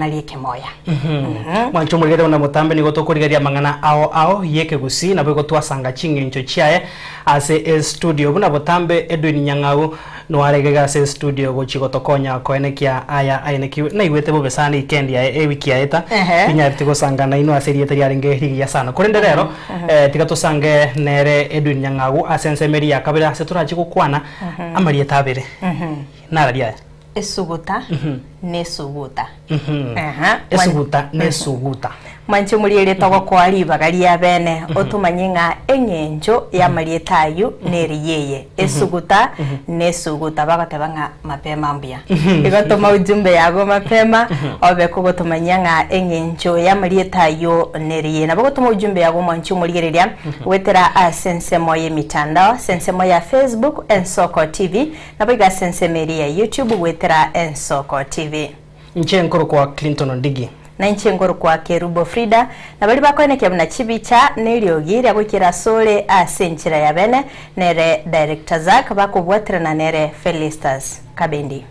Nalieke moya. Mwancho mulgere una mutambe ni goto kurigeria mangana ao yeke gusi na bego twasanga chinge ncho chiae ase studio buna butambe Edwin Nyang'au no aregega se studio go chigotokonya koenekia aya aineki na igwete bo besani kendi ya wiki yaeta pinya tigo sanga na ino ase riete yarenge higiya sana kurende rero tigato sange nere Edwin Nyang'au asense meri ya kabira ase turachi gukwana amari etabere nararia Esuguta nesuguta esuguta nesuguta Mancho muliere togo kwali bagali ya bene otumanyinga engenjo ya marietayu neriyeye esuguta nesuguta bagatebanga mapema mbia igatoma ujumbe yago mapema obe kugotumanyanga engenjo ya marietayu neriye na bagotoma ujumbe yago mancho muligereria wetera asense moye mitandao sense moya Facebook Ensoko TV na biga sense meri ya YouTube wetera Ensoko TV nchenkoro kwa Clinton Ondigi na nchengoro kwa Kerubo Frida na bali bakonekia mna chibicha niliogira gukira sole asenchira ya bene nere director zak bakubwatira na nere Felistas Kabendi.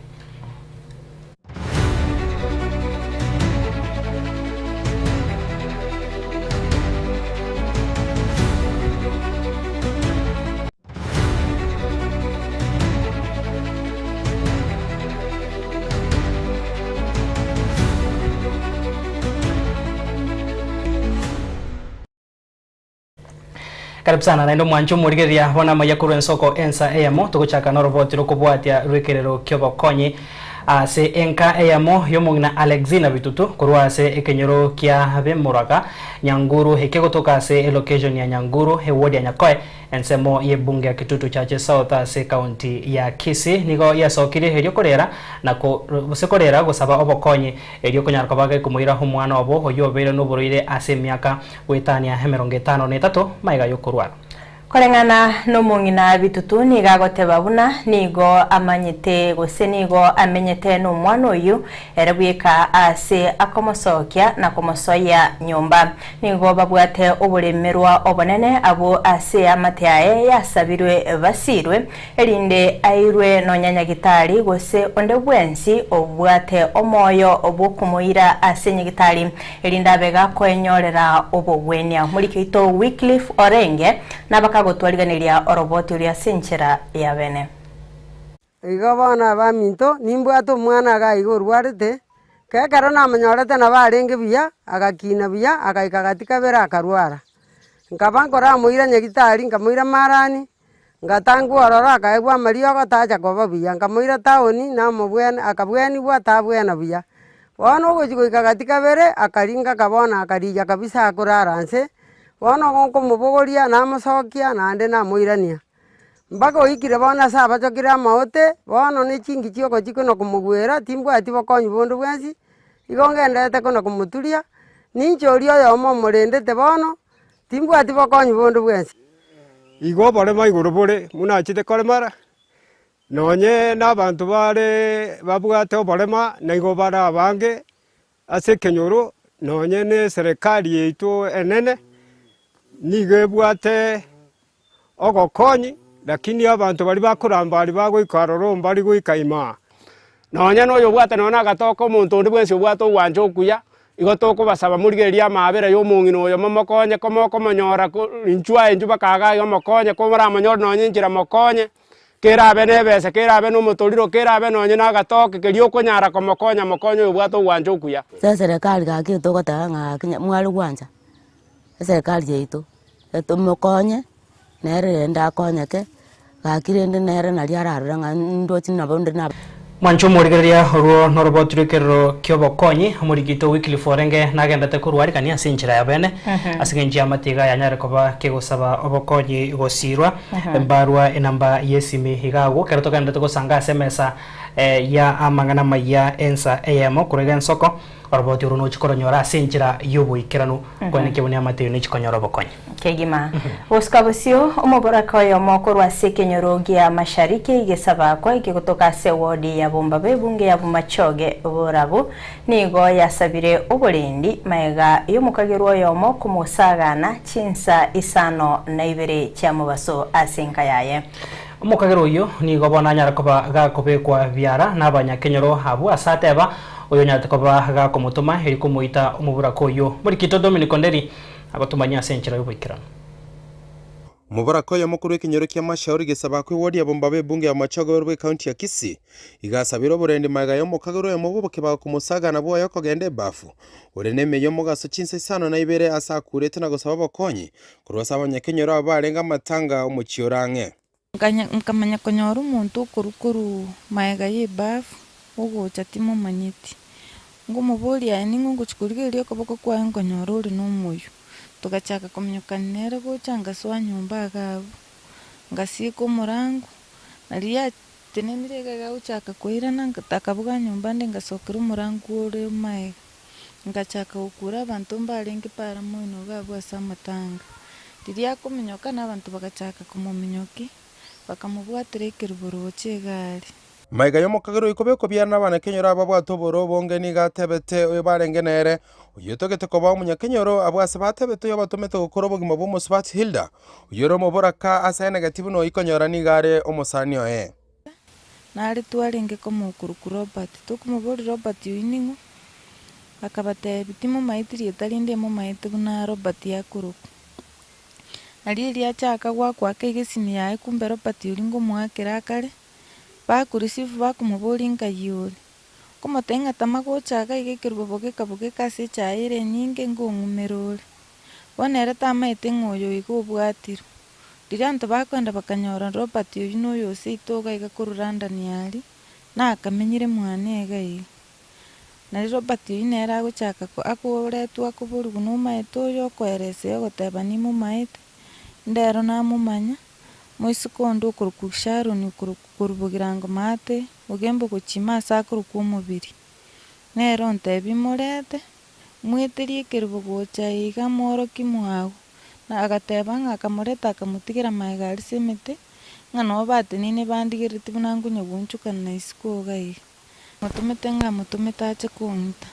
Karibu sana na ndo mwancho murigeria wana mayakuru Ensoko ensa eyamo tugochaka no robot rokubwatia rwekerero kyobokonyi ase enka eyamo yomongina Alexina bitutu kurwa ase ekenyoro kia bemuraga Nyanguru hekegotoka ase location ya Nyanguru ward ya Nyakoe ensemo ye bunge ya Kitutu Chache South ase county ya Kisii nigo yasokire heryo korera na ko sekorera gusaba obokonyi eryo konyarka bage kumuira humwana obo hoyobere no boroire ase miaka wetania 53 maiga yokurwa Kolengana no mungina bitutu ni gagoteba buna nigo amanyete gose nigo amenyete no mwana uyu erebweka ase akomosokia na komosoya nyumba nigo babwate obulemerwa obonene abo ase amatiae yasabirwe basirwe erinde airwe no nyanyagitari gose onde bwensi obwate omoyo obukumuira ase nyagitari erinde abega kwenyorera obogwenia muri kito Wycliffe Orenge na gotwariganiria oroboti uria senchera ya bene igabana baminto nimbwato mwana ga igorwarete kekaro na manyorete na barenge biya agakina biya agaikagatika bera akarwara nkabangora muira nyagitari nkamuira marani ngatangu arora akaigwa mario gataja goba biya nkamuira taoni na mubwen akabweni bwa tabwena biya wono gojigagatika bere akaringa kabona akarija kabisa akuraranse Wono gonko mubogoria na masokia na ande na muirania mbako oikire bona sa bachokira maote wono ne chingi chioko chikono kumugwera timbwa atibokonyi bondo bwensi igongendete kono kumuturia ninchorio yomo murendete bono timbwa atibokonyi bondo bwensi igo bore maiguru bore munachite koremara nonye n'abantu bare babwate oborema na igo bara abange ase kenyoro nonye ne serikali yetu enene nigebwate ogokonyi lakini abantu bali bakuramba bali bagoikaroro bali goikaima nonya noyo bwate nona gatoko omuntu ndi bwensi bwate ogwanje okuya igotoko basaba murigeria mabera yo mungino oyo momokonye komoko monyora inchwa enju bakaga yo mokonye ko bara monyora nonye njira mokonye kera bene bese kera bene omutoriro kera bene nonye na gatoke kerio konyara komokonya mokonye oyo bwate ogwanje okuya sasa serikali gakito gotanga mwali gwanja serikali yetu etumokonye nere ndakonyeke gakirende nere nali araranga ndochi nabonde na Mwancho murigeria ruo noroboturikero kyobokonyi murigito Wycliffe Orenge nagendete kurwari kania senchira ya bene asigenji amatiga yanyare koba kegosaba obokonyi gosirwa mbarwa enamba yesimi higago keroto kandete gosanga semesa ya amangana maya ensa eyamo kurega Ensoko oroboti uruno chikoronyora senchira yobo ikiranu kwene kebuni amatiyo ni chikonyora bokonyi kegima oskabusio omoboraka yo mokorwa sekenyorogia mashariki igesaba kwa ikikutoka se wodi ya Bombabe bunge ya Bumachoge borabu nigo yasabire obulendi maega yo mukagerwa yo moko musagana chinsa isano na ibere cya mubaso asenka yaye Omukagero yo ni gobona nyara koba gakobe kwa biara n'abanyakenyoro habu asateba oyo nyate koba gakomutuma eri kumuita omubura koyo muri kito Dominic Nderi agotumanya senchira y'ubikirano. Mubara koyo mukuru w'ikinyoro cy'amashauri gisaba ko wodi abombabe bunge ya Machogo rwe county ya Kisii igasabira burende magayo mukagero yo mubuke ba kumusaga na bwo yako gende bafu urene yo mugaso cinse sano na ibere asakure tena gusaba bakonyi kurwasa abanyakenyoro abarenga matanga umuciyoranke nkamanya konyora umuntu kurukuru maega yibafu ugocha timo manyiti ngumubuli yani nguchikuligirio koboko kwa nkonyora uri n'umuyo tugachaka kumnyukanira gucanga swa nyumba gabo ngasiko murangu naliya tenenire gaga uchaka kuirana takabuga nyumba ndengasokera murangu uri maega ngachaka ukura abantu mbalengi para mwino gabo asamatanga ndiya kuminyoka n'abantu bagachaka kumuminyoki bakamubwatire kiruburo cegari Maiga yo mukagero ikobeko bya nabana kenyoro ababwatoboro bonge ni gatebete oyo barengenere uyotogete koba umunyakenyoro abwase batebete yo batomete gukora bugima bw'umusbat Hilda uyoro muboraka asa negative no ikonyora ni gare omusani oye nari twarenge ko mukuru Robert tukumubori Robert yiningo akabate bitimo maitiri etarinde mu maiti na Robert yakuruku ali chaka kwa kegesini yae kumbe Robert yuringo mwakira kare bakurisifu bakumubolinga yuri kumotenga tamago chaka igekirboboge kabuge kase chaire nyinge ngongumerore bonera tamaite ngoyo igobwatiro diranto bakwenda bakanyora Robert yuno yose itoga igakururanda niyali na akamenyire mwane gai na Robert yinera guchaka ko akoretwa kuburi gunuma etoyo kwerese goteba ni mu maite ndero na mumanya Moisikondo kurukusharo ni kurubugirango mate ugembo kuchima sakuru kumubiri nero ntebi morete mwitiri kirubugocha iga moro kimwago na agateba ngakamoreta akamutigira maigari semete ngano bate nine bandigiriti bunangu nyobunchuka na isiko gai mutumete nga mutumeta ache kunta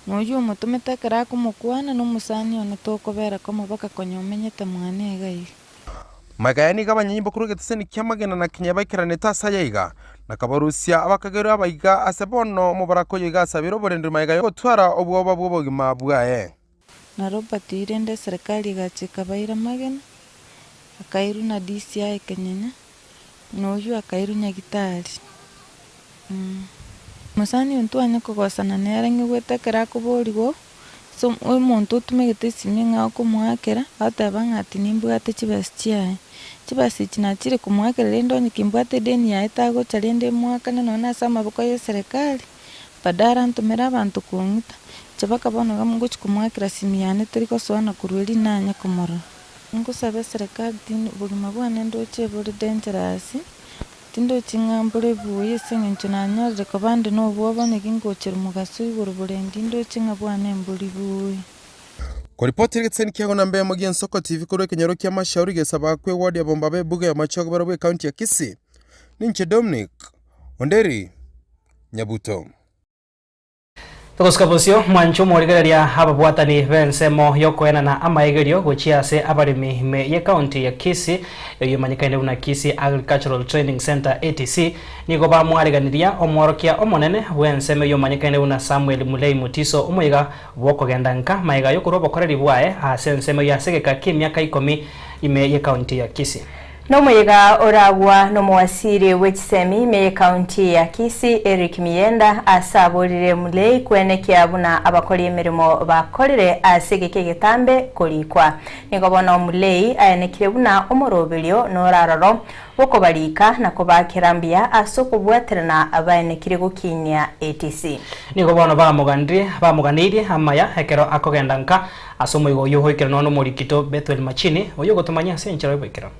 noyo mutumete kara kumukwana n'umusani one tokobera ko mubaka konyomenyete mwane gai Magayani gabanyimbo kurugeteseni kyamagena na kinyabakirane tasayaiga nakabarusia abakagero abayiga asebono mubarako yiga sabiro borende mayiga gotwara obwoba bw'obogima bwaye na Robert irende serikali gachika bayira magena akairu na DCI Kenyanya noyo akairu nyagitari musani untwanya kogosana nerenge gwetekera kuborigo so umuntu tumegete siminga ko mwakera atabanga ati nimbwate chibasi chinachire kumwakera lendo nikimbwate deni ya etago chalende mwaka nona sama boko ya serikali padara ntumera abantu kungita chabaka bono gamungu chikumwakera simiyane teriko swana kurweli nanya komora ngusabe serikali tin bulima bwana ndo chebole dangerous tindo chingambule buye sengencho nanyore ko bande no boba negingochera mugaso iburuburendi ndo chinga bwana embuli buye Kwa ripoti riketseni kiago na mbea Mugian Soko TV kuro kenyoro kia mashauri gesaba kwe wadi ya bombabe buga ya Machogo barabwe county ya Kisii ninche Dominic Nderi Nyabuto Tokoskabosio mwancho morigeria haba bwatani bensemo yokoena na amaigerio gochiase abarimi me ye county ya Kisii yo manyikaine una Kisii Agricultural Training Center ATC nigo ba mwariganiria omworokia omonene wenseme yo manyikaine una Samuel Mulei Mutiso omuiga bwoko gendanka maiga yo kurobo koreri bwae asensemo ya segeka kimyaka 10 ime ye county ya Kisii Nomuyiga oragwa nomwasiri wechisemi me county ya Kisii Eric Miyenda asaburire Mulei kwenekya buna abakoli emirimo bakolere asegeke getambe kolikwa nigobona Mulei ayenekire buna omorobilyo noraroro bokobalika na kubakirambia asokubwaterana abayenekire gukinya ATC nigobona bamuganiri amaya hekero akogendanka asomuigo yohoikero nono morikito Bethel Machini oyo gotumanya senchero ibikira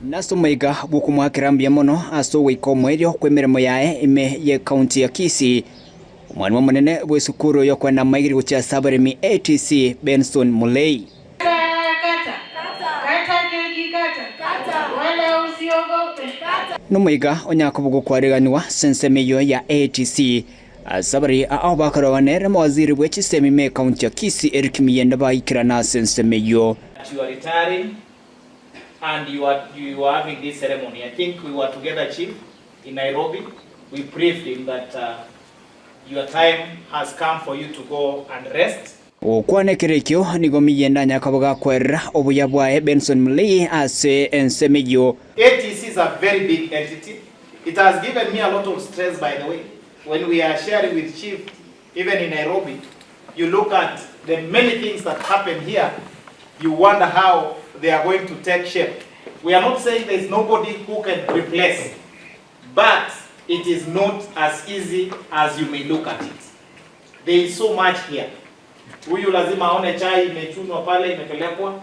Naso maiga bukumwakirambia mono aso wiko mwerio kwemirimo yae ime ye county ya Kisii mwalimu munene bwesukuru yo kwenda maigiri gucha sabarimi ATC Benson Mulei Numaiga onyakubugo kwariganiwa sensemeyo ya ATC sabari ao bakarawanere mawaziri bwechisemi me county ya Kisii Eric Miyenda baikira na sensemeyo and you are having this ceremony. I think we were together, Chief, in Nairobi. We briefed him that your time has come for you to go and rest. Okwane kirekyo nigo miyenda nyakaboga kwerra obuya bwae Benson Mulei ase ensemejo. ATC is a very big entity. It has given me a lot of stress, by the way. When we are sharing with Chief, even in Nairobi, you look at the many things that happen here, you wonder how they are going to take shape. We are not saying there is nobody who can replace, but it is not as easy as you may look at it. There is so much here. Huyu lazima aone chai imechunwa pale imepelekwa,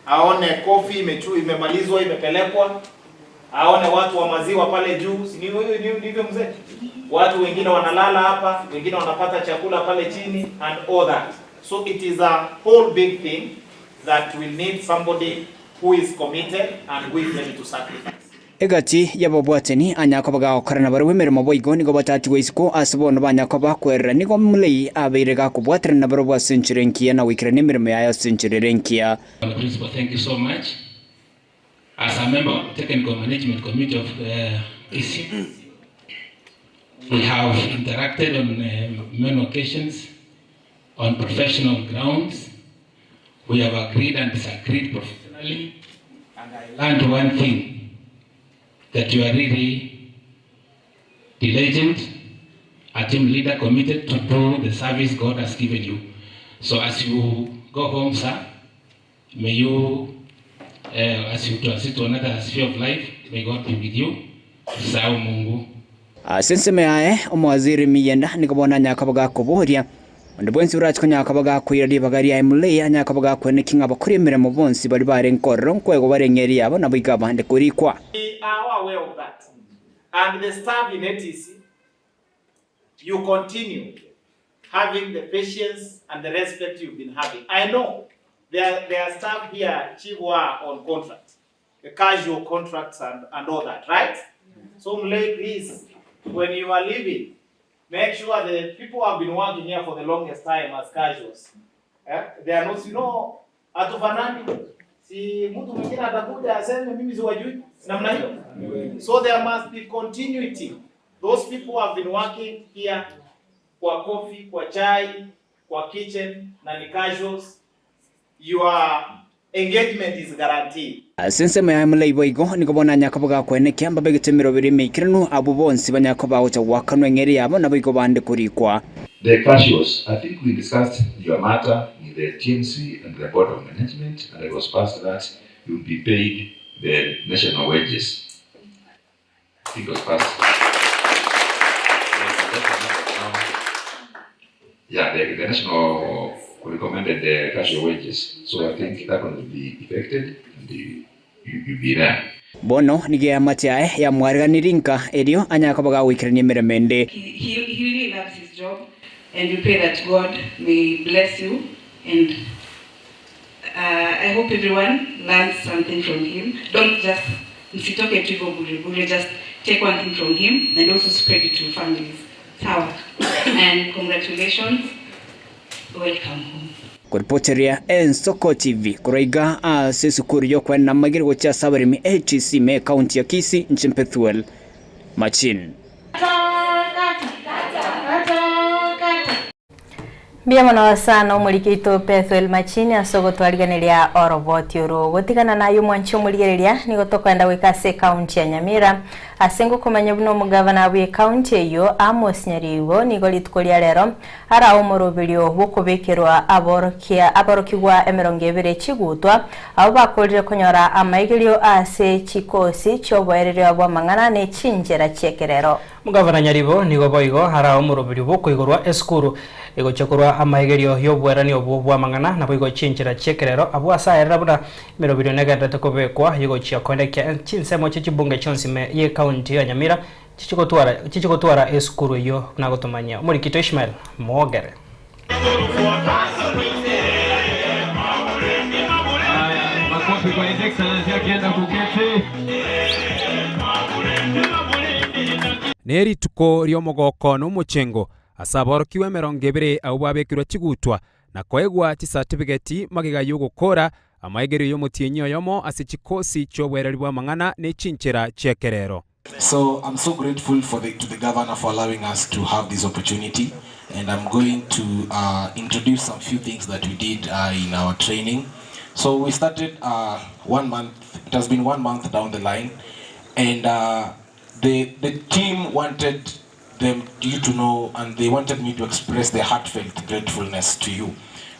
aone coffee imemalizwa imepelekwa, aone watu wa maziwa pale juu, si ndivyo mzee? Watu wengine wanalala hapa, wengine wanapata chakula pale chini and all that. So it is a whole big thing that will need somebody who is committed and who is ready to sacrifice. Egati yabobwateni anyakobaga okorana bari wemeremo boigo nigo batati weisiko asibono banyakoba kwerra nigo Mulei abeirega kubwatira na baro bwa century nkia na wikirane mirimo ya century renkia. Principal, thank you so much. As a member of the Technical Management Committee of EC, we have interacted on many occasions on professional grounds. We have agreed and disagreed professionally, and I learned one thing, that you are really diligent, a team leader committed to do the service God has given you. So as you go home, sir, may you, as you transit to another sphere of life, may God be with you. Sao Mungu. Senseme ae, omwaziri miyenda, nikabona nyakabaga kuboria. Ndibwensi urach ko nyakabaga kwiradi bagari ya Mulei anyakabaga kwene kinga bakuri miremo bonsi bari bare nkorro nkwego bare ngeri yabo nabiga bande kuri kwa. We are aware of that. And the staff in ATC, you continue having the patience and the respect you've been having. I know there are staff here, Chief, who are on contract, the casual contracts and all that, right? So Mulei, please, when you are leaving, make sure the people who have been working here for the longest time as casuals, they are not, atufanani, si mtu mwingine atakuja aseme mimi siwajui namna hiyo. So there must be continuity. Those people who have been working here kwa coffee, kwa chai, kwa kitchen, na ni casuals, your engagement is guaranteed. Senseme ya Mulei boigo nikobona nyakabaga kwene kyamba begetemero biri mekiranu abo bonsi banyakoba ocha wakanwe ngeri yabo na boigo bande kuri kwa. The casuals, I think we discussed your matter with the TMC and the Board of Management, and it was passed that you will be paid the national wages. I think it was passed. Yeah, the national recommended the casual wages, so I think that will be effected and you'll be there. Bono nige amatiae ya mwariganirinka erio anyakabaga wikirani miremende. He really loves his job, and we pray that God may bless you, and I hope everyone learns something from him. Don't just msitoke tu hivyo bure, just take one thing from him and also spread it to families. Sawa. And congratulations. Welcome home. Kuripoteria Ensoko TV kuraiga sesukuru yokwe na magiri gocha sabarimi ATC me county ya Kisii nchimpethuel Machin. Biamono sana umulikito Pethuel Machin asogo twariganiria oroboti oro gotigana nayo mwancho muligereria nigo tokwenda wikase county ya Nyamira asengo kumanya buno mugavana wa county iyo Amos Nyarigo nigo litkolia rero ara umorobirio bukubekirwa aborokigwa emerongevere chigutwa abo bakolire kunyora amaigirio ase chikosi choboerere abo mangana ne chinjera chekerero. Mugavana Nyaribo nigo boigo ara umorobirio bukuigorwa eskuru ego chokorwa amaigerio yobwerani obwa mangana na boigo chinjera chekerero abo asaera buna merobiro negadate kobekwa yego chiakondeke chinsemo chibunge chonsime ye county ya Nyamira chichikotwara eskuru yo nagotomanya Mulikito Ishmael Mogere. Neri tuko ryomogoko no muchengo asaborokiwe 20 au babekirwa chigutwa na koegwa chi certificate magiga yugukora amaigerio y'omutienyi oyomo ase chikosi chobwereri bwa mang'ana n'echinchera chekerero. So I'm so grateful to the governor for allowing us to have this opportunity, and I'm going to introduce some few things that we did in our training. So we started 1 month. It has been 1 month down the line, and the team wanted you to know, and they wanted me to express their heartfelt gratefulness to you,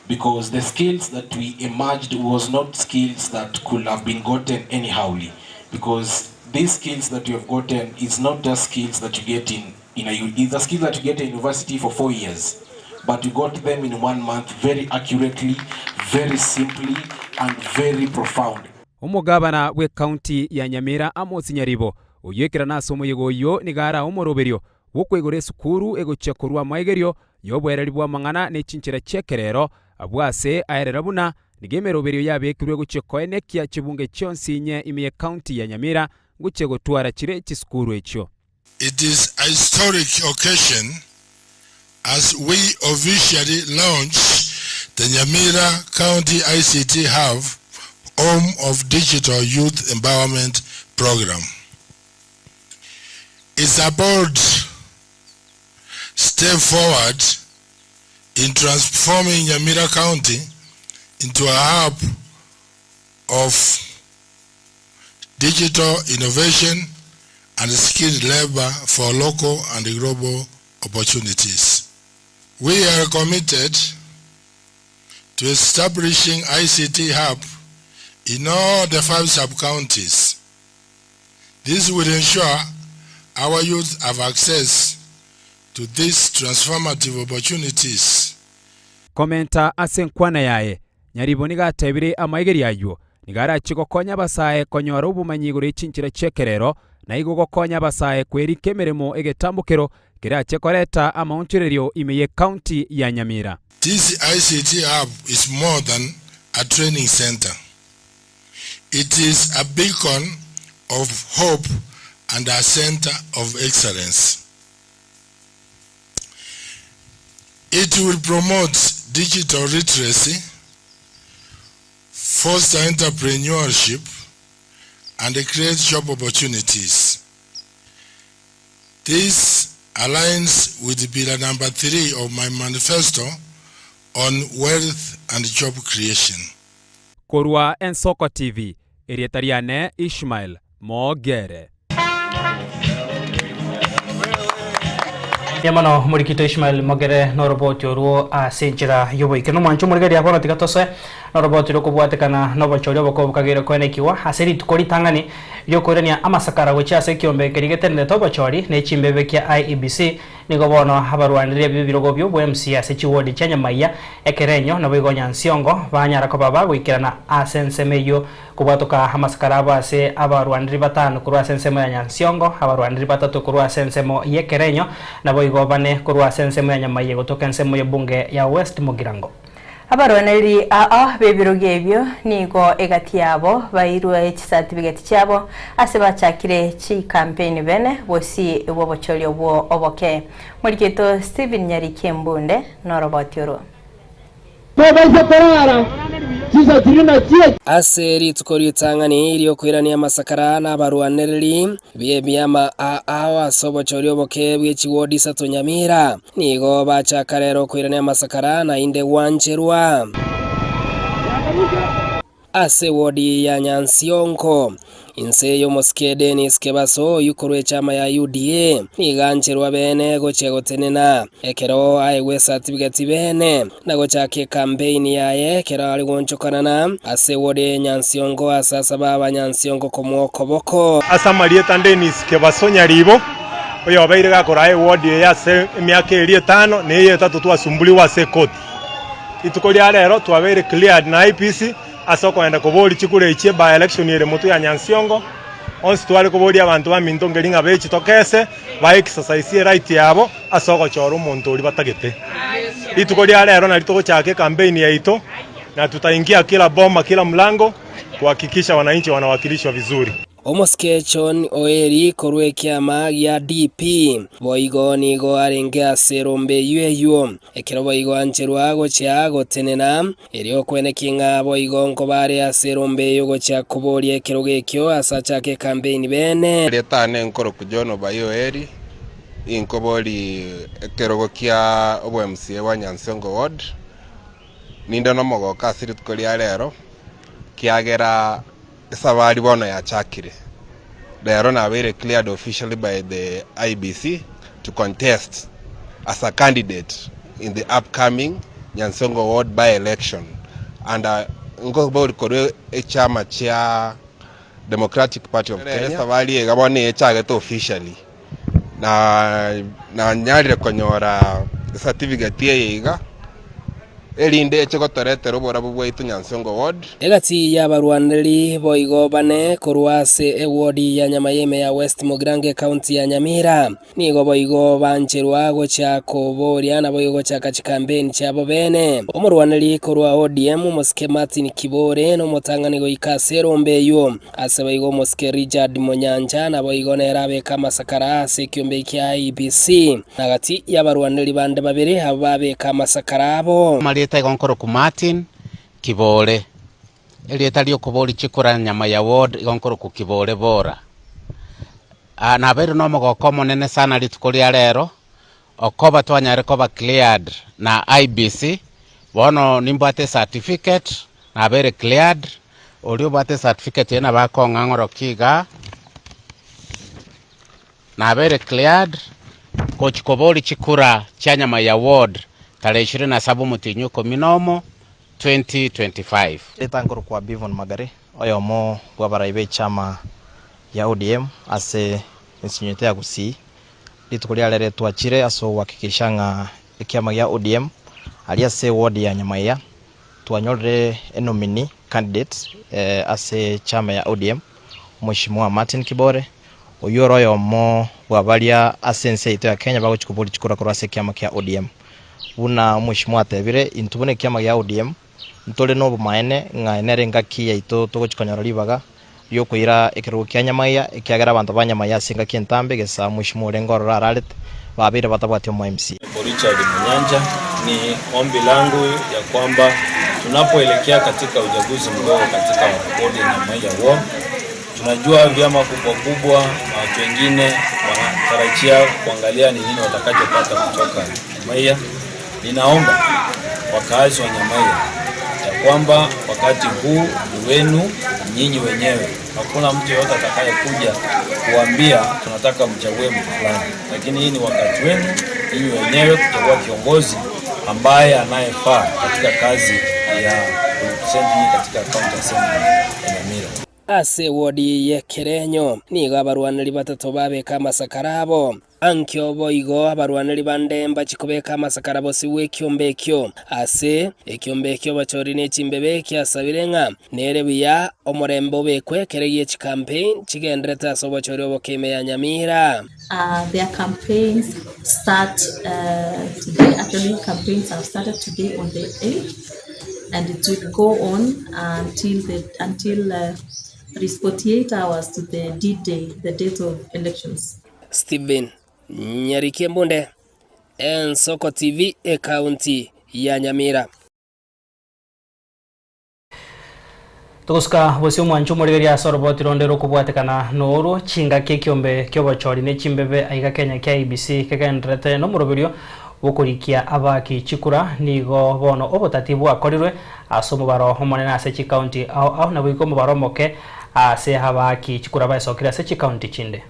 because the skills that we emerged was not skills that could have been gotten anyhowly, because these skills that you have gotten is not just skills that you get it's a skill that you get in university for 4 years, but you got them in 1 month very accurately, very simply, and very profound. Omugabana we county ya Nyamira Amos Nyaribo oyekera nasomo yegoyo nigara omoroberio wokwegore sukuru egochekorwa maigerio yobwereri bwa mang'ana n'echinchera chekerero abwase aerera buna nigemeroberio yabekirwe guchekoene kia chibunge chonsi nye imiye county ya Nyamira guchego twara chire chisukuru echo. It is a historic occasion as we officially launch the Nyamira County ICT Hub, home of Digital Youth Empowerment Program. It's a bold step forward in transforming Nyamira County into a hub of digital innovation and skilled labor for local and global opportunities. We are committed to establishing ICT hub in all the 5 sub-counties. This will ensure our youth have access to these transformative opportunities. Komenta asenkwana yae Nyaribo nigatebire amaigeri ayo nigara chigokonya basae konyora ubumanyi gore chinchira chekerero na igogokonya basae kwerika emeremo egetambukero kira chekoreta amaunchirerio imeye county ya Nyamira. This ICT hub is more than a training center. It is a beacon of hope and a center of excellence. It will promote digital literacy, foster entrepreneurship, and create job opportunities. This aligns with pillar number 3 of my manifesto on wealth and job creation. Korwa Ensoko TV, Erietariane Ishmael Mogere. Yamano murikito Ishmael Mogere noroboti oruo asinchira yobo ikeno manchu murigeri akono tigatose noroboti rokubwatekana nobochori oboko bukagire kwenekiwa aseri tukori tangani yokorenia amasakara wecha sekiombe kerigete tobochori nechimbebe kya IEBC nigobono habarwanire bibirogo byo BMC asechiwodi chanya maya ekerenyo nabigonya nsiongo banyara ko baba gwikirana asensemeyo kubwatoka amasakara base abarwanire batano kurwa sensemo ya nsiongo abarwanire batatu kurwa sensemo yekerenyo nabo gobane kurwa sensemo ya nyamaye gotoka nsemo ya bunge ya West Mugirango. Abaroneri bebiroge ebyo nigo egati yabo bairwa certificate cyabo ase bachakire chi campaign bene bosi bobochori obwo oboke muri keto Steven Nyarikembunde norobotioro aseri tukori tangani iriyo kwirani amasakara n'abarwaneri byema awa sobochori oboke bw'ikiwodi sato Nyamira nigo bachakarero kwirani amasakara na inde wancherwa ase wodi ya Nyansionko inse yo moskede ni skebaso yukorwe chama ya UDA nigancherwa bene gochegotenena ekero aiwe certificate bene nago chake campaign yaye kero ali gonchokanana ase wodi Nyansionko asasa baba Nyansionko komoko boko asa Marieta Dennis Kebaso Nyaribo oyo abaire gakora wodi ya se emyaka 5 neye 3 twasumbuliwa se koti itukoli alero twabere cleared na IPC asoko enda koboli chikure ichie by election yere mutu ya Nyansiongo onsi twali koboli abantu baminto ngeringa bechi tokese ba exercise right yabo asoko choro muntu uli batagete itukoli alero na litoko chake campaign ya ito na tutaingia kila bomba kila mlango kuhakikisha wananchi wanawakilishwa vizuri. omoskechon oeri korwe kiama ya DP boigo nigo arenge aserombe yueyo ekero boigo ancherwa gocha gotenena erio kwene kinga boigo nkobare aserombe yo gocha kuborie ekero gekyo asacha ke campaign bene leta ne nkoro kujono bayo eri inkobori ekero gokia obwe MCA wa Nyansongo ward nindo no mogoka sirit koria rero kiagera sabari bono ya chakire rero na very cleared officially by the IBC to contest as a candidate in the upcoming Nyansongo ward by election and ngobori kore chama cha Democratic Party of Kenya sabari egabone echagete officially na nyarire konyora certificate yeiga elinde echegotoretero bora bubwaitu Nyansongo ward egati y'abarwaneri boigo bane korwase ewodi ya Nyamayeme ya West Mogrange County ya Nyamira nigo boigo bancherwa gocha koboria na boigo gocha campaign chabo bene omurwaneri korwa ODM Moske Martin Kibore no motangani ikasero mbeyo ase boigo Moske Richard Monyanja na boigo nerabe kama sakara se kyombe kya IBC nagati y'abarwaneri bande babiri ababe kama sakarabo Marieta igonkoro ku Martin Kibore elieta lyo kubori chikura nyama ya ward igonkoro ku Kibore bora na bero no mogoko monene sana litukoria rero okoba twanyare koba cleared na IBC bono nimbate certificate na bere cleared olio bate certificate ena bakonga ngoro kiga na bere cleared coach kobori chikura chanyama ya ward tarehe 27 Mutinyuko Minomo 2025 Etankoro kwa Bivon Magare oyomo kwa baraibe chama ya ODM ase insinyete ya gusi litukulia lere tuachire aso wakikishanga ikiama ya ODM aliase ward ya Nyamaya tuanyore nominee candidate ase chama ya ODM Mheshimiwa Martin Kibore oyoro yomo wabalia asense ito ya Kenya bago chikubuli chikura korwase kiama kia ODM una Mheshimiwa tebire intubone kiama ya ODM ntole no bumaene ngaenere ngaki yaito togochikonyora libaga yokuira ekirugo kya Nyamaya ekiagera abantu banyamaya singa kintambe gesa Mheshimiwa Lengoro raralet babire batabwati mu MC Richard Monyanja. Ni ombi langu ya kwamba tunapoelekea katika uchaguzi mdogo katika ward ya Nyamaya ward, tunajua vyama kubwa watu wengine wanatarajia kuangalia ni nini watakachopata kutoka Nyamaya. Ninaomba wakazi wa Nyamaya ya kwamba wakati huu ni wenu nyinyi wenyewe. Hakuna mtu yote atakayekuja kuambia tunataka mchague mtu fulani, lakini hii ni wakati wenu nyinyi wenyewe kuchagua kiongozi ambaye anayefaa katika kazi ya kurepresent katika county assembly ya Nyamira. Ase wodi ye Kerenyo nigo abarwaneri batatu babeka amasakarabo ankyo boigo abarwaneri bande mbachikobeka amasakarabo siwe kyombekyo ase ekyombekyo bachori ne chimbebe kyasabirenga nere biya omorembo bekwe kereye campaign chigendreta aso bachori obokeme ya Nyamira. Their campaigns start today. Actually, campaigns have started today on the 8th, and it will go on until 48 hours to the D-Day, the date of elections. Stephen Nyarike Mbunde, Ensoko TV, County ya Nyamira. Tuguska wasi mwanchu murigeria soroboti rondero kubwatekana noru chinga kekiombe kyobochori ne chimbebe aiga Kenya kya IBC kegendrete no murobirio wokurikia abaki chikura nigo bono obotatibu akorirwe asomo baro homonene ase chi county au na biko mubaro moke ase habaki chikura baisokira ase chi county chinde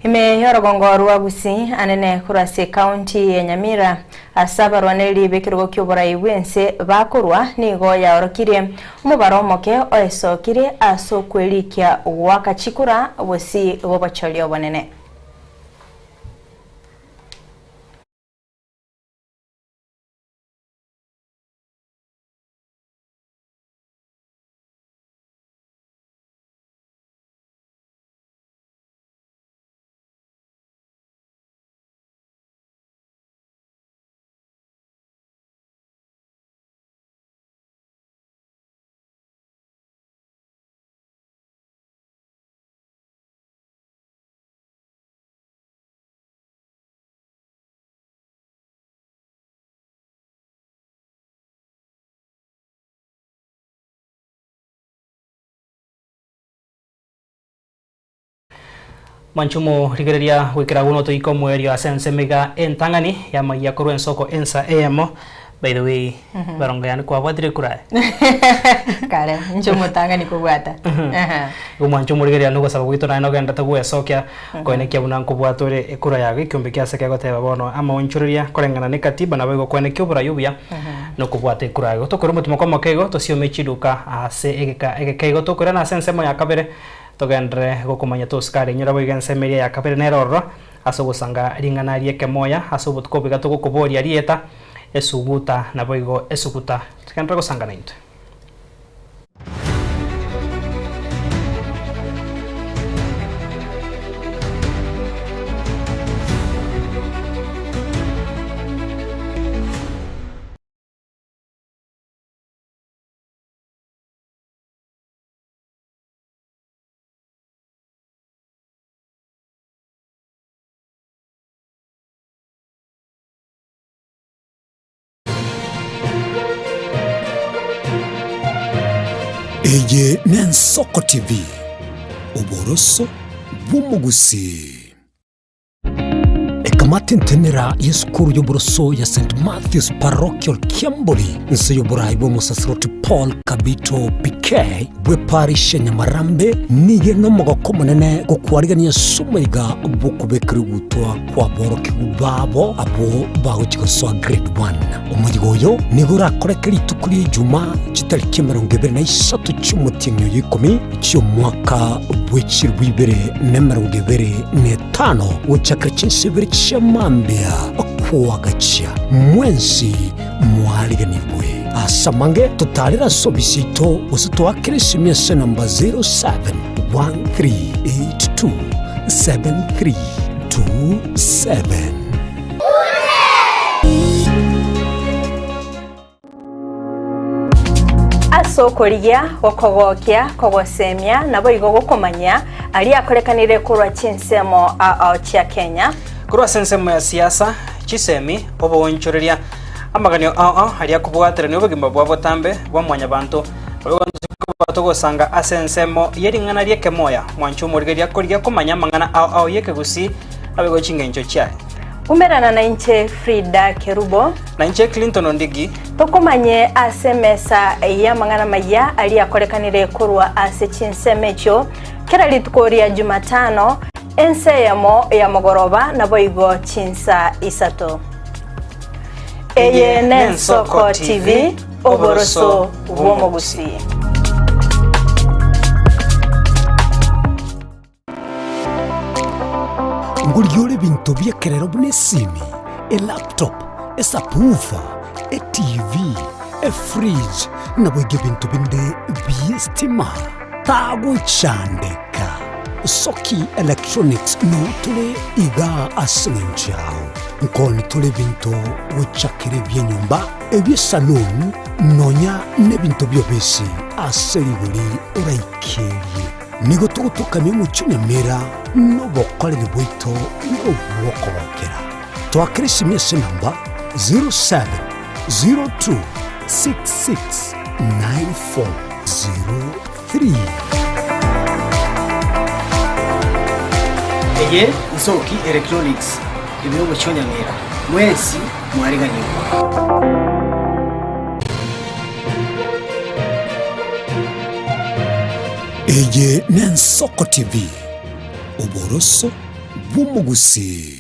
ime yorogongo ruagusi anene kurase county ya Nyamira asaba rwaneli bekirugo kyobora iwense bakurwa nigo yaorokirie mubaro moke oesokire asokwelikia wakachikura bosi bobocholi obonene. manchumo rigereria wikira guno to iko mwerio asense mega entangani ya maya kuru ensoko ensa emo. By the way, baronga yani kwa wadire kurai. Kare, nchumo tangani kubwata. Manchumo rigereria nugo sababu ito na inoga ndata guwe sokya koene kia bunan kubwatore ekura yagi kiumbe kia seke goteba bono ama onchuria korengana ne katiba na bego koene kio bura yubia no kubwate ekura yagi to kurumu tumoko kego to sio mechiduka ase egekego to kurana sense mo yakabere togendre gokumanya to skari nyura boigense meria yakabere neroro aso gusanga ringana rieke moya aso butkobiga to gokuboria rieta esuguta na boigo esuguta tikandra gusanga nainto. Eye Nensoko TV Uboroso bw'umugusi Ekamati ntenera y'esukuru y'uboroso ya St. Matthew's Parochial Kiamboli nse y'uburayi bw'umusasiroti Paul Kabito PK bwe parish ya Nyamarambe niye n'omugoko munene gukwarigania sumiga bukubekere gutwa kwa boroki babo abo baho grade 1 umuyigoyo nigura korekeri tukuri juma kitariki 23 cy'umutinyo y'ikumi cy'umwaka w'ikirwibere na 2025 w'cyaka cy'isibiri cy'amambia kwa gacha mwensi mwariganibwe asamange tutarira sobisito usitwakirishi miese namba 0713827327. Asokoria gokogokia kogosemia nabo igo gokomanya ali akorekanire kurwa chinsemo a chia Kenya kurwa sensemo ya siasa chisemi obo onchoreria amaganio ali akubwatira ne obugimba bwa botambe bwa mwanya bantu batogosanga asensemo yeringana rieke moya mwanchumo rigeria koria komanya mangana yeke gusi abego chingencho chae umerana na inche Frida Kerubo na inche Clinton Ondigi tokomanye asemesa ya mangana maya ali akorekanire kurwa ase chinsemecho kera litukoria Jumatano enseyamo ya mogoroba nabo igo chinsa isato. Eye Nensoko TV oboroso bw'omugusi. Nguliole bintu byekerero bunesimi laptop esapufa TV fridge nabwege bintu binde byestima tago chandeka Soki Electronics no tule iga asininjao nkoni tule bintu wichakire byenyumba ebye salon nonya ne bintu byobesi aseriguri uraikerie nigo tugutukanye mu Nyamira no bokole bwito no bwokobokera twakirishi miese namba 0702669403. Eye Soki Electronics ibihugu cyonyamira mwesi mwariganirwa. Eye Nensoko TV uboroso bw'umugusi.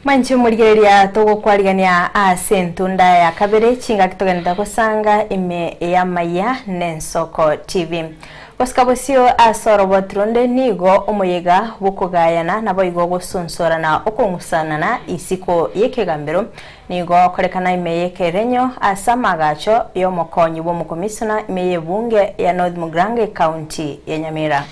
Manchi murigeria togo kwarigania asentunda ya kabere chinga kitogenda kusanga ime ya maya Nensoko TV. Koskabosio asorobotronde nigo umuyega bukugayana nabo igo gusonsorana okungusana isiko yekegambero nigo korekana ime yekerenyo asamagacho yomokonyi bomukomisona ime yebunge ya North Mugrange County ya Nyamira.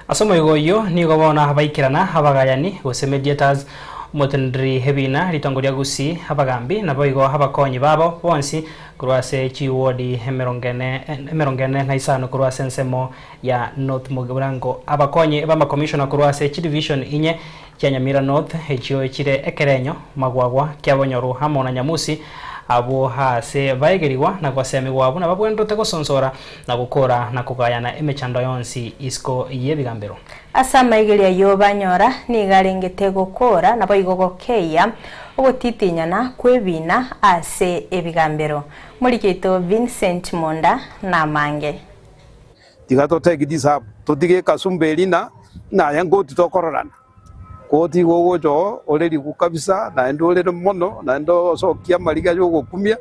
Asomo igoyo nigo bona abaikirana abagayani gose mediators motendri hebina litongoria gusi abagambi nabo igo abakonyi babo bonsi kurwase chiwodi emerongene na isano kurwase nsemo ya North Mugirango abakonye bama commissioner kurwase chi division inye kya Nyamira North hechio chire ekerenyo magwagwa kyabonyoru hamo na Nyamusi abo hase baigeriwa na kwasemi wabo na babwendote gusonsora na gukora na kugayana emechando yonsi isko yebigambero asa maigeria yo banyora ni garengete gukora na boigogokeya ogotitinyana kwebina ase ebigambero murikito Vincent Monda na mange tigato tegidisa totige kasumbelina na yango tutokororana koti gogojo oreri gukabisa na endo orero mono na endo sokia mariga yo gukumia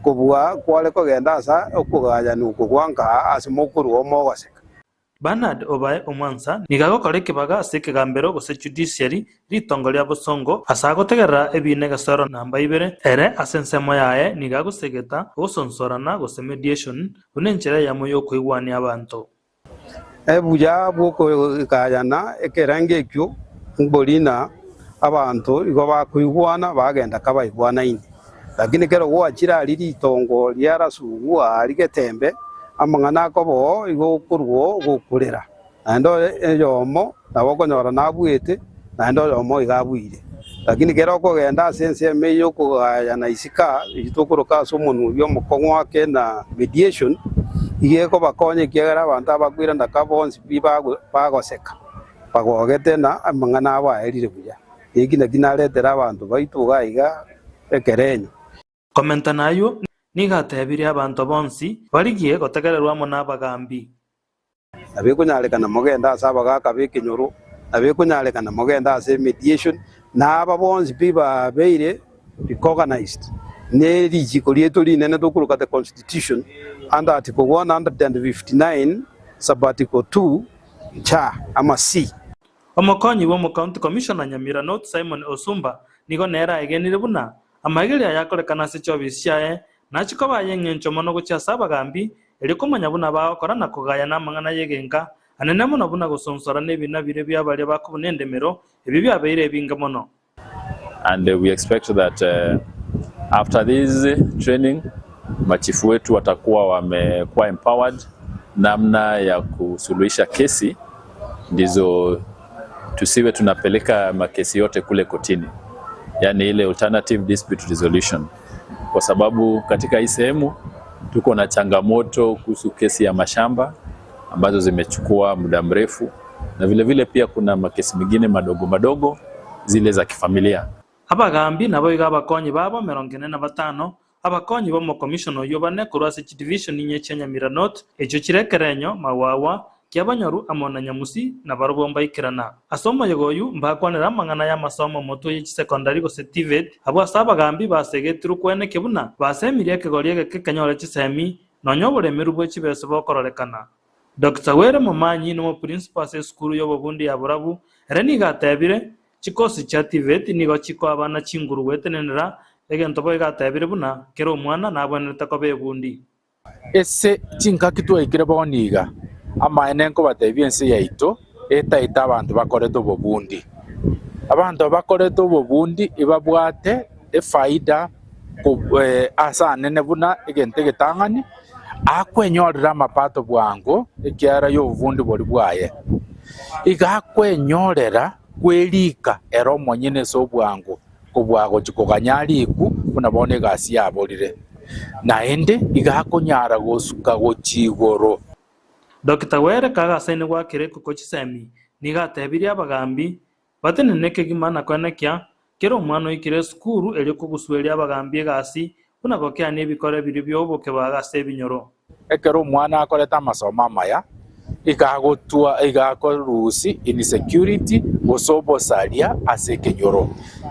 kobua kwale kogenda asa okugaya nuko gwanka asimokuru omogoseka Bernard Obae Omwansa nigagokore kibaga asekegambero gose judiciary ritongoria bosongo asagotegerera ebine gasoro namba 2 ere asensemo yae nigagosegeta gosonsorana gose mediation unenjera yamo yo kwigwani abantu ebuja bwoko kayana ekerange kyo mbolina abantu igo bakwigwana bagenda kabaigwana ini lakini kero gwachira riri tongo lyarasuwa arigetembe amangana kobo igo kurwo gukurira ando eyomo nabokonyora nabwete nando yomo igabwire lakini kero kogenda sense meyo kugaya na isika itukuruka somonu byo mukongwake na mediation igeko bakonye kiagara abantu abagwira ndakabonsi bagoseka bagogete na amangana abaerire buya igina ginaretera abantu baituga iga ekerenyo komenta nayo nigatebire abantu bonsi barigiye gotegererwa mo nabagambi abikunyalekana mogenda asaba gakabikinyuru abikunyalekana mogenda ase mediation na aba bonsi biba beire recognized ne rijiko lieto linene dokuruka the constitution under article 159 sabbatical 2 cha ama C omokonyi wo county commissioner Nyamira North Simon Osumba nigo nera egenire buna amageria yakorekana se chobisyae nachiko bayengencho mono gucha sabagambi elikomanya buna bakora na kugaya na mangana yegenga anene mono buna gusonsora nebina bire byabali bakubunendemero ebi byabeire binga mono. And we expect that after this training machifu wetu watakuwa wamekuwa empowered namna ya kusuluhisha kesi ndizo tusiwe tunapeleka makesi yote kule kotini, yani ile alternative dispute resolution, kwa sababu katika hii sehemu tuko na changamoto kuhusu kesi ya mashamba ambazo zimechukua muda mrefu, na vile vile pia kuna makesi mengine madogo madogo zile za kifamilia. Abagambi nabo igabakonyi babo 45 abakonyi bo mu commissioner yobane kurwase division inye Nyamira North ejo kirekerenyo mawawa kiabanyoru amona Nyamusi na barobomba ikirana asoma yogoyu mbakwanira mangana ya masomo moto y'iki secondary go certificate abo asabagambi basegetru kwene kebuna basemirie kegoriye kekanyore kisemi nonyobore mirubwe kibese bokororekana. Dr. Were Momanyi no principal se school yo bobundi ya burabu reni gatebire chikosi cha TVET nigo chiko abana chinguru wetenenera egento boy gatebire buna kero umwana naboneta ko bebundi ese chinka kitwa ikire boniga ama enenko batebiense yaito etaita abantu bakoreto bobundi abantu bakoreto bobundi ibabwate efaida asa nene buna egente getangani akwenyorera mapato bwango ekiara yo bubundi boli bwaye igakwenyorera kwelika ero monyene so bwango kubwago chikoganyaliku unabone gasi yabolire naende igakonyara gosuka gochigoro. Dr. Were kaga sene gwa kireko kocisemi nigatebiria abagambi bateneneke gimana kwanekya kero umwana ikire skuru eliko gusweria abagambi gasi unagokya nebikore biri byoboke bagase binyoro ekero umwana akoreta amasomo maya igagotua igakorusi insecurity bosobo salia asekenyoro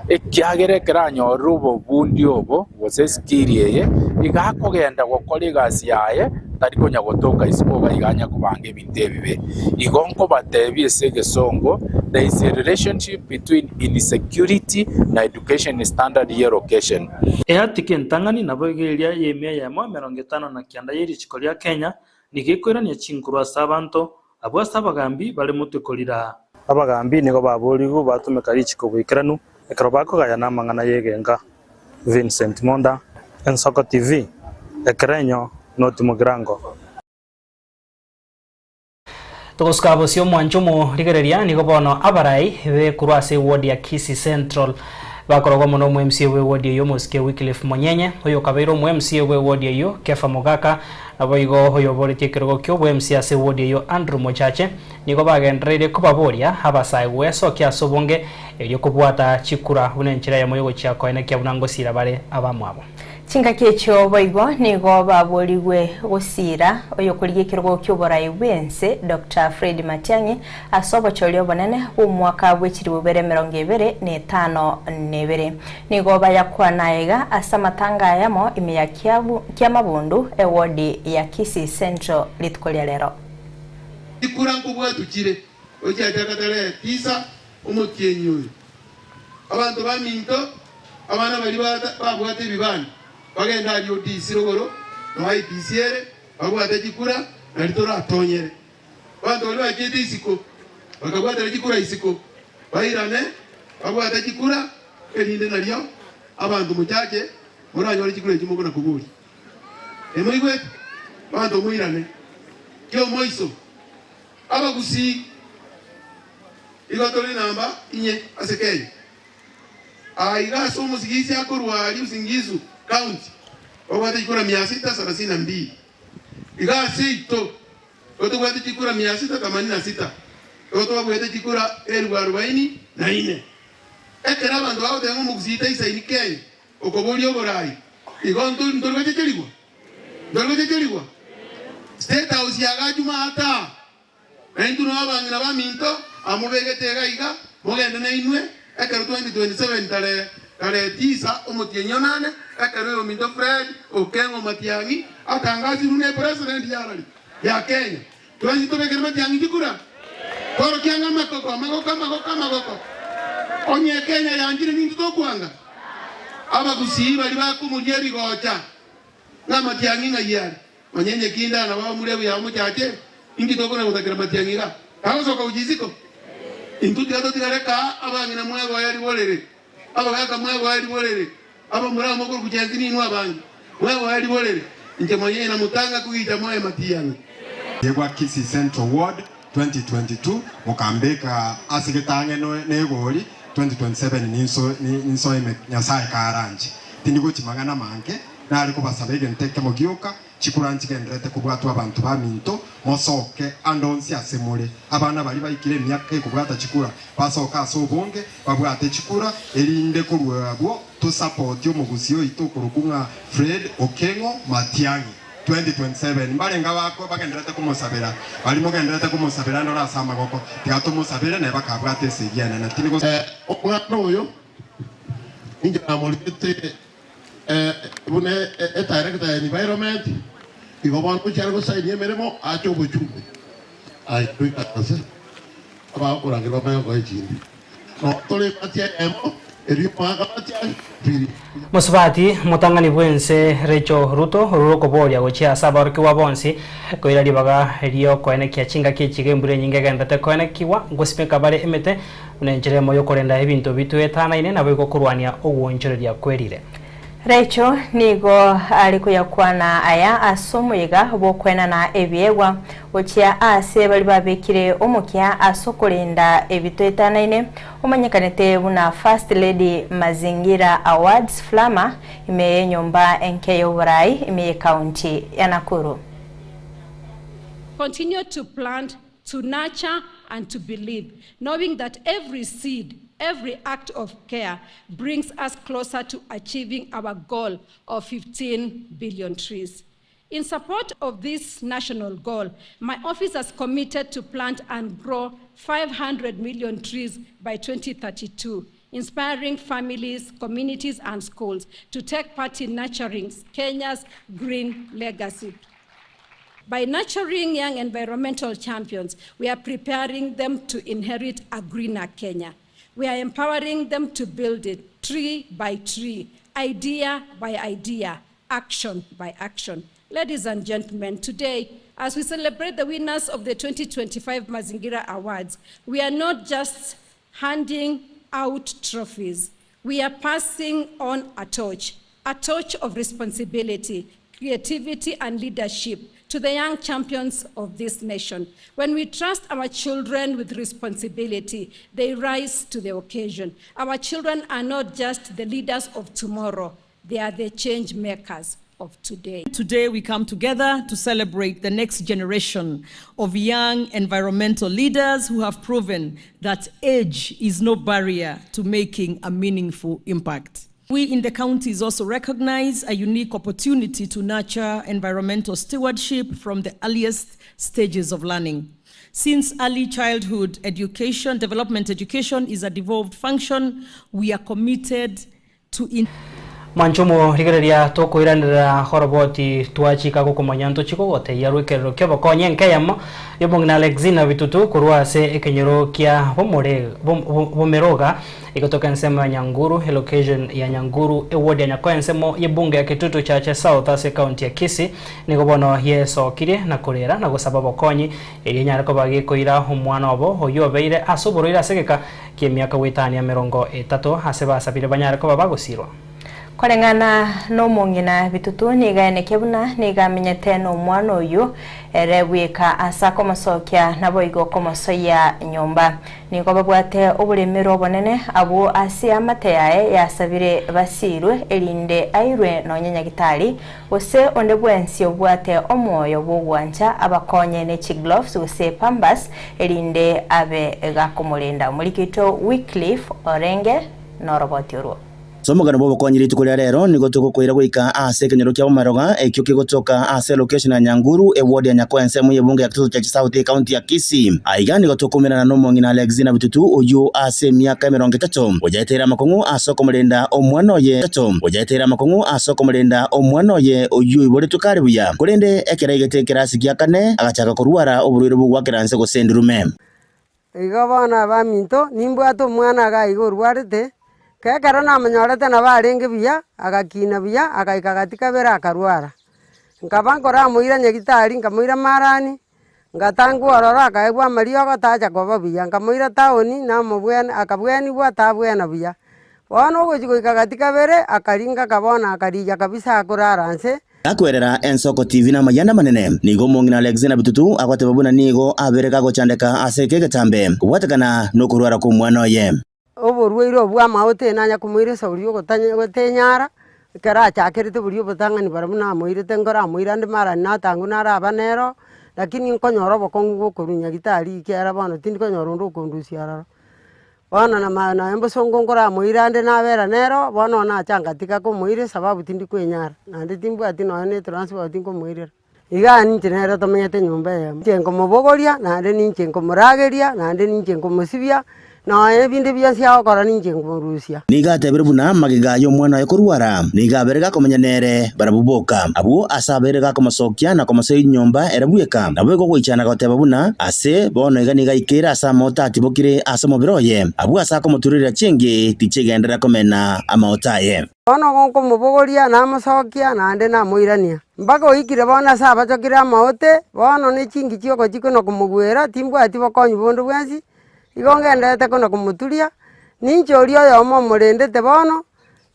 ekyagere keranyoru bobundi obo boseskiriye igakogenda gukora igasi yaye tariko nyagotoka isiboga iganya kubanga ebintu ebibe igonko batebye segesongo. There is a relationship between insecurity na education standard year location. Ehatike ntangani nabogeria yemye ya 59 yeri chikolia Kenya nigikwirania chinkuru sabanto abo sabagambi bali mutukolira abagambi nigo baburigo batumeka richiko bwikiranu ekaro bako gaya namangana yegenga. Vincent Monda, Ensoko TV. ekerenyo notimo girango tuguskabo sio mwanjumo rigereria nigo bono abarai be kurwase ward ya Kisii Central bakorogo muno mu MC we ward yo Mosike Wycliffe Monyenye oyo kabeiro mu MC we ward yo Kefa Mogaka aboigo oyo borite kirogo kyo mu MC ase ward yo Andrew Mochache nigo bagenderere kubaboria abasai weso kya sobonge elyo kubwata chikura unenchira ya moyo kya koine kya bunango sira bare abamwabo Chinga kecho boigo nigo baboliwe gusira oyo kulige kirogo ky'oborai bwense Dr. Fred Matiang'i asobo cholyo bonene umwaka bwekiri bubere 2025 nigo bayakwanaiga asamatanga yamo imiyakiabu kyamabundu ewodi ya Kisii Central litkolya lero ikurangu bwatukire okyakatale 9 umutyenyo abantu baminto abana bali babwate bibani bagenda aliyo disirogoro no IPCR bagwate kikura nalitora atonyere bantu bali bagende isiko bagwate kikura isiko bayirane bagwate kikura elinde naliyo abantu muchache muranyo kikura kimugona kubuli emwigwe bantu muirane kyo moiso abagusi igotole namba inye asekeye aiga somo sigisi akorwali usingizu county obwate kikura 632 iga sito otobwate kikura 686 otobwate kikura 1044 ekera abantu bawo tengo mugusita isaini Kenya okoboli oborai igonto ndolwete cheligwa state house yagajuma hata entu no abangina baminto amubegetega iga mogende nainwe ekero 2027 tale 9 omutyenyo 8 ekero minto Fred Okengo Matiang'i atangazi rune president ya Kenya tuanzi tobekere Matiang'i kikura koro kyanga makoko onye Kenya yanjire nintu tokwanga abagusi bali bakumulye bigocha na Matiang'i ngayari onyenye kinda na baba mulebu ya muchache ingi tokona kutakira Matiang'i ga kazoka ujiziko intu tigato tigareka abangina mwego yari bolere abagaka mwego yari bolere aba muramo mukuru kuchenzini inwa bangi mwego yari bolere nje mwenye na mutanga kuita moyo Matiang'i yegwa Kisii Central Ward 2022 mukambeka asigetange negoli 2027 ninso nyasaye karanje tindiko chimangana manke nari kubasabege nteke mogyoka chikuranchi gendrete kubwatwa abantu baminto mosoke andonsi asemule abana bali bayikire myaka kubwata chikura basoka asobonge babwate chikura elinde kurwabo to support yo mugusiyo itokurukunga Fred Okengo Matiang'i 2027 mbalenga bako bagenderete kumusabira bali mugenderete kumusabira ndo rasama goko tigato musabire ne bakabwate segiana na tiniko omwana oyo inja amolite bune director ya environment igobon kuchara saini meremo acho buchumbe ai tuikase aba kurangirwa mayo kwa chini no tole patia emo eri mwaga patia piri Musubati mutangani bwense Recho Ruto ruroko boria gochia sabarki wa bonsi koira libaga rio koene kia chinga kichige mbure nyinga gendate koene kiwa ngosipeka bare emete unenjere moyo korenda ebintu bitu etana ine nabo gokurwania ogwonjereria kwerire Recho nigo alikuyakwana aya asomuyiga bokwena na ebyegwa ochia ase bali babekire omukia asokolinda ebitwetanaine omanyekanete buna First Lady Mazingira Awards Flama imeye nyomba enkeyo burai imeye county ya Nakuru. Continue to plant, to nurture and to believe, knowing that every seed, every act of care brings us closer to achieving our goal of 15 billion trees. In support of this national goal, my office has committed to plant and grow 500 million trees by 2032, inspiring families, communities, and schools to take part in nurturing Kenya's green legacy. By nurturing young environmental champions, we are preparing them to inherit a greener Kenya. We are empowering them to build it tree by tree, idea by idea, action by action. Ladies and gentlemen, today, as we celebrate the winners of the 2025 Mazingira Awards, we are not just handing out trophies. We are passing on a torch of responsibility, creativity, and leadership to the young champions of this nation. When we trust our children with responsibility, they rise to the occasion. Our children are not just the leaders of tomorrow, they are the change makers of today. Today we come together to celebrate the next generation of young environmental leaders who have proven that age is no barrier to making a meaningful impact. We in the counties also recognize a unique opportunity to nurture environmental stewardship from the earliest stages of learning. Since early childhood education, development education is a devolved function, we are committed to Manchumo rigereria tokoiranira horoboti tuachika kukumanyanto chiko wote yarwekero kyobo konye nkayamo yobongna Alexina Bitutu kurwase ekenyoro kya bomeroga ikotoka nsema Nyanguru location ya Nyanguru eward ya Nyakoya nsemo yebunge ya Kitutu Chache South Ase County ya Kisii nigobono yesokire na kurera na gusababo konyi erinya rako bagikoira umwana obo oyo beire asoboroira segeka kyemyaka witani ya 30 haseba sabire banyarako babagusirwa Korengana no mongina Bitutu nigaene kebuna nigamenyete no mwana uyu erebwika asako masokia nabo igo komosoya nyomba niko babwate obulemero bonene abo asi amate yae yasabire basirwe elinde airwe no nyanya gitari ose onde bwensi obwate omoyo bugwancha abakonye ne chigloves ose pambas elinde abe gakomulinda mulikito Wycliffe Orenge no roboti uru Somogana bobo konyiri tukulia rero nigo tukukwira gwika ase kenyero kya Bomaroga ekyo kigotoka ase location ya Nyanguru eward ya Nyakoya nsemu yebunge ya Kitutu Chache South County ya Kisii aiga nigo tukumira no mongina Alexina Bitutu oyu ase myaka 30 ojaitera makongu asoko mulenda omwana oye 3 ojaitera makongu asoko mulenda omwana oye oyu ibole tukari buya kulende ekeragete kirasi kya 4 agachaka kurwara oburwire bugwakiranse go sendirume iga bana ba minto nimbwato mwana ga igorwarete Kekara na manyorete na barenge biya agakina biya akaika katika bera akarwara nkabangora muira nyagitari nkamuira marani ngatangu orora akaigwa mario gataja kwa biya nkamuira taoni na mubwene akabweni bwa tabwena biya wono gujiguika katika bere akaringa kabona akarija kabisa akuraranse Akwerera Ensoko TV na mayanda manene nigo mongina Alexina Bitutu akwate babuna nigo abereka gochandeka aseke getambe kubwatakana no kurwara ku mwana oye oborwiro bwa maote nanya kumwire saurio gotanya gotenyara kera chakirite burio botangani barabuna moirete ngora moirande mara na tangu nara abanero lakini nkonyoro bokongu kurunya gitari kera bano tindi konyoro ndo kondusiara bana na mana embo songo ngora moirande na bera nero bano na changatika ko moire sababu tindi kwenyara na ndimbu ati no ne transport tinko moire iga ninche nero tomenyete nyumba ya njengo mobogoria na nde ninche ngomurageria na nde ninche ngomosibia na ebinde byasya okora ninje ngumurusia niga tebere buna magiga yo mwana yo kurwara niga berega komenya nere barabuboka abo asaberega komasokia na komasei nyomba erabueka nabo go gwichana goteba buna ase bono iga niga ikira asa mota atibokire asa mobiroye abo asa komuturira chingi tichigendera komena amaotaye bono gonko mubogoria na masokia na ande na moirania mpaka oikire bona sa bachokira maote bono ne chingi chioko chikono kumugwera timbwa atibokonyi bondo bwensi igongendete kono kumuturia ninchorio yomo murendete bono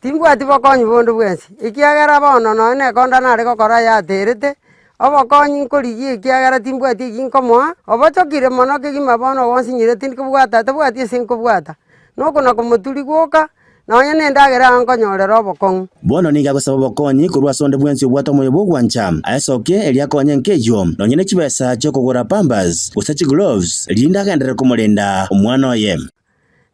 timbwati bokonyi bondo bwensi ikiagera bono none konda nare gokora yaterete obokonyi nkorigie ikiagera timbwati ginkomoa obochokire mono kigima bono gonsinyire tindi kubwata tabwati ase nkobwata nokona kumuturi gwoka nonya nendagera nkonyorera obokongu bono niga gosaba bokonyi kurwa sonde bwensi obwata moyo bogwancha asoke elia konye nkejo nonya ne chibesa cyo kugura pambas usachi gloves linda gendera kumulenda omwana oye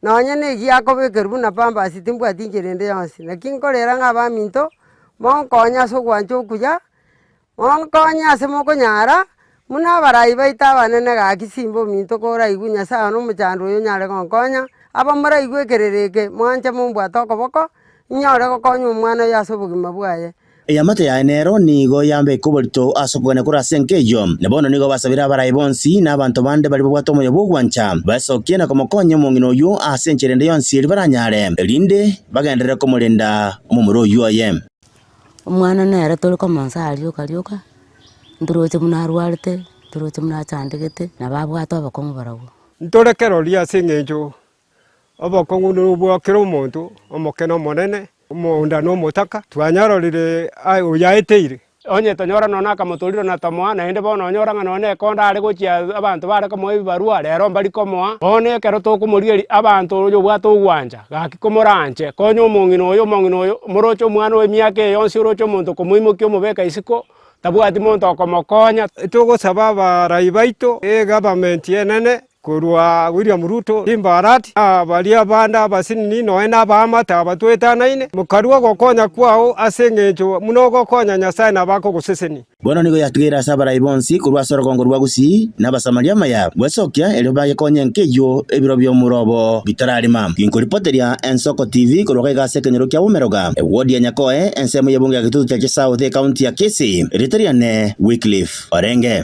nonya negi akobekeru na pambas timbwa tingerende yonsi nakinkorera ngaba minto monkonya so gwancho kuya monkonya se mokonyara muna barai baita banene ga kisimbo minto kora igunya sa no muchandro yo nyare konkonya aba mara igwekerereke mwanja mumbwata okoboko nyore gokonya omwana yasobugima bwaye eyamate ya enero nigo yambe kubolito asokwana kurase nkejo nebono nigo basabira barai bonsi na abantu bande bali bwato moyo bogwancha basokie na komokonye mongino yo asencherende yonsi baranyare elinde bagendere komulenda omumuro oyo aye omwana nere toli komansa alioka nduroche munarwarite nduroche munachandegete na babwata abakongu barago ntorekero lia singejo obokongu nubwakira omonto omokeno monene omonda no motaka twanyarorire oyaeteire onye tonyora nona kamuturiro na tomoa na ende bono nyora none konda ari gochia abantu bare komo bibarua rero mbari komoa one kero tokumurieri abantu oyo bwato ugwanja gakikomoranje konyo mongino oyo morocho mwana we miake yonsi rocho muntu kumuimukio mubeka isiko tabwati muntu okomokonya tugusaba barai baito government yenene kurwa William Ruto imbarati balia banda basini noena bamata abatwetanaine mukarwa gokonya kwao asengejo munogo konya nyasaye nabako guseseni bono nigo yatugira sabara ibonsi kurwa sorogongo rwa gusi n'abasamaria maya bwesokia elyo baye konya nkeyo ebiro byo murobo bitararima kinkoripoteria Ensoko TV kurwa gase kenyero kya Bumeroga ward ya Nyakoe ensemo yebunga gitutu cha South County ya Kisii Ritariane Wycliffe Orenge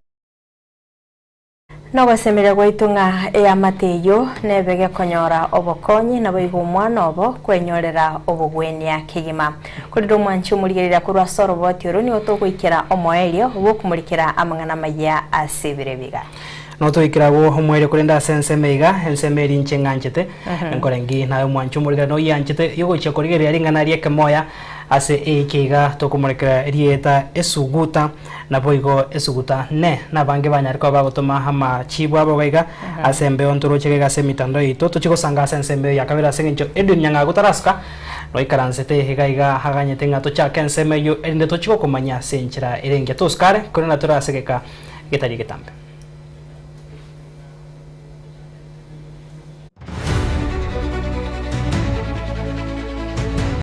no gwesemere gwaitunga ya mateyo nebege konyora obokonyi na boigo mwana obo kwenyorera obogwenia kigima kuriro mwanchu murigirira kurwa soro botiro ni otokwikira omoelio bokumurikira amangana maya asibire biga no toikirago omwere kurenda sense meiga ensemeri nchenganchete nkorengi na mwanchu murigirira no yanchete yogocha kurigirira ringana rieke moya ase eikiga tokumurikira rieta esuguta na boigo esuguta ne na bange banyariko bagotoma hama chibwa boiga asembe ontoro chege ase mitando ito tochiko sanga sensembe yakabira sengencho edun nyanga gutaraska no ikaransete higaiga haganyete ngato chake enseme yo ende tochiko komanya senchira irenge toskare kurina tora segeka getari getambe